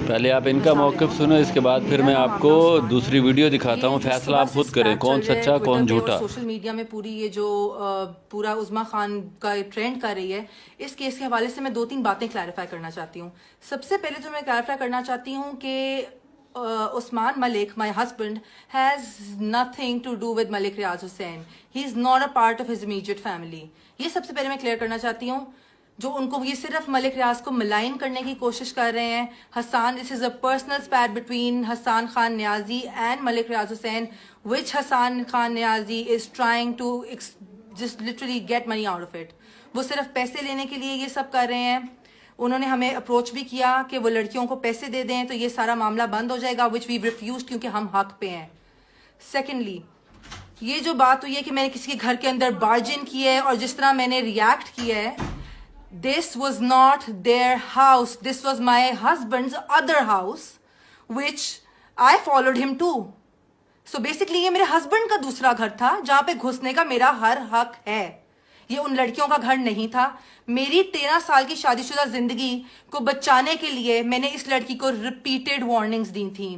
पहले आप इनका मौक़िफ़ सुनो, इसके बाद फिर मैं आपको दूसरी वीडियो दिखाता हूँ। फैसला आप खुद करें कौन सच्चा कौन झूठा। सोशल मीडिया में पूरी ये जो पूरा उज़्मा खान का ट्रेंड कर रही है, इस केस के हवाले से मैं 2-3 बातें क्लैरिफाई करना चाहती हूँ। सबसे पहले तो मैं क्लैरिफाई करना चाहती हूँ कि Usman Malik, my husband, has nothing to do with Malik Riaz Hussain. He is not a part of his immediate family. ये सबसे पहले मैं क्लियर करना चाहती हूँ। जो उनको ये सिर्फ मलिक रियाज को मलाइन करने की कोशिश कर रहे हैं। Hasan, this is a personal spat between Hasan Khan Niazi and Malik Riaz Hussain, which Hasan Khan Niazi is trying to just literally get money out of it. वो सिर्फ पैसे लेने के लिए ये सब कर रहे हैं। उन्होंने हमें अप्रोच भी किया कि वो लड़कियों को पैसे दे दें तो ये सारा मामला बंद हो जाएगा, विच वी रिफ्यूज क्योंकि हम हक पे हैं। सेकेंडली, ये जो बात हुई है कि मैंने किसी के घर के अंदर बार्जिन किया है और जिस तरह मैंने रिएक्ट किया है, this was not their house, this was my husband's other house which I followed him to. So basically ये मेरे हस्बैंड का दूसरा घर था जहां पे घुसने का मेरा हर हक है। ये उन लड़कियों का घर नहीं था। मेरी 13 साल की शादीशुदा जिंदगी को बचाने के लिए मैंने इस लड़की को रिपीटेड वार्निंग्स दी थी।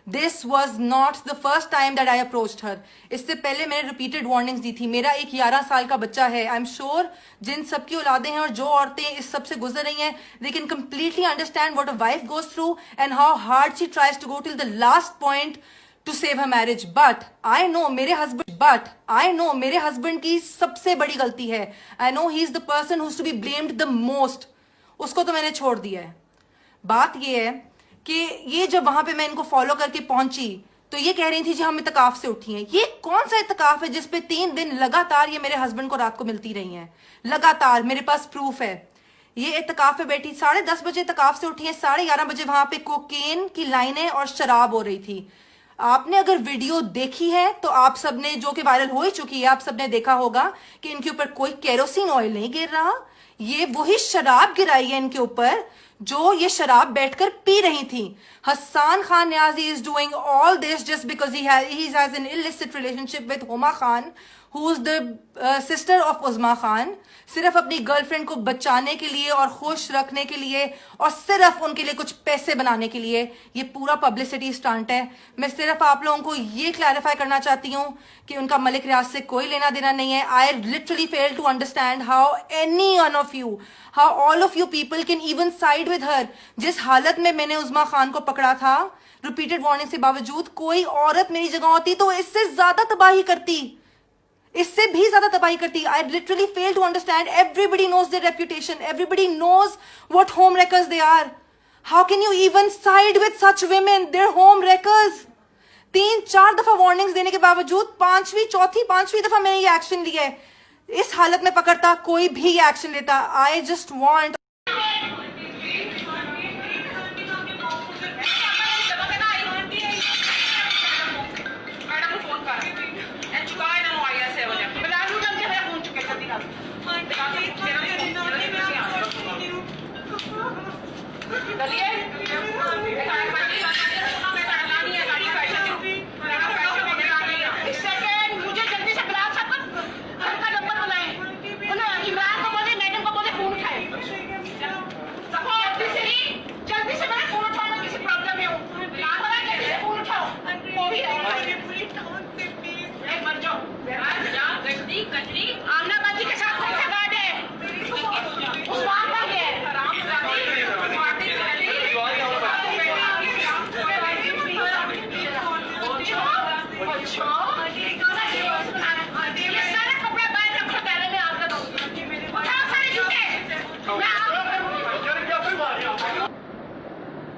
This was not the first time that I approached her. इससे पहले मैंने रिपीटेड वार्निंग्स दी थी। मेरा एक 11 साल का बच्चा है। आई एम श्योर जिन सबकी औलादें हैं और जो औरतें इस सब से गुजर रही हैं, they can completely understand what a wife goes through and how hard she tries to go till the last point to save her marriage. But I know मेरे हस्बैंड की सबसे बड़ी गलती है। I know he is the person who's to be blamed the most. उसको तो मैंने छोड़ दिया है। बात ये है कि ये जब वहां पे मैं इनको फॉलो करके पहुंची तो ये कह रही थी जी हम इतकाफ से उठी हैं। ये कौन सा इतकाफ है जिसपे 3 दिन लगातार ये मेरे हस्बैंड को रात को मिलती रही हैं? लगातार मेरे पास प्रूफ है। ये इतकाफ पे बैठी 10:30 बजे इतकाफ से उठी है, 11:30 बजे वहां पे कोकेन की लाइनें और शराब हो रही थी। आपने अगर वीडियो देखी है तो आप सबने, जो कि वायरल हो ही चुकी है, आप सबने देखा होगा कि इनके ऊपर कोई केरोसिन ऑयल नहीं गिर रहा। ये वही शराब गिराई है इनके ऊपर जो ये शराब बैठकर पी रही थी। Hasan Khan Niazi is doing all this just because he has an illicit relationship with Huma Khan who is the sister of Uzma Khan. सिर्फ अपनी गर्लफ्रेंड को बचाने के लिए और खुश रखने के लिए और सिर्फ उनके लिए कुछ पैसे बनाने के लिए ये पूरा पब्लिसिटी स्टंट है। मैं सिर्फ आप लोगों को ये क्लैरिफाई करना चाहती हूँ कि उनका मलिक रियाज से कोई लेना देना नहीं है। I literally fail to understand how any one of you, how all of you people can even side with her. जिस हालत में मैंने उज़्मा खान को पकड़ा था, रिपीटेड वार्निंग के बावजूद, कोई औरत मेरी जगह होती तो इससे ज्यादा तबाही करती, इससे भी ज्यादा तबाही करती। I literally fail to understand. Everybody knows their reputation, everybody knows what home wreckers they are. How can you even side with such women? Their home wreckers. 3-4 दफा वार्निंग्स देने के बावजूद पांचवी दफा मैंने ये एक्शन लिया है। इस हालत में पकड़ता कोई भी ये एक्शन लेता। I just want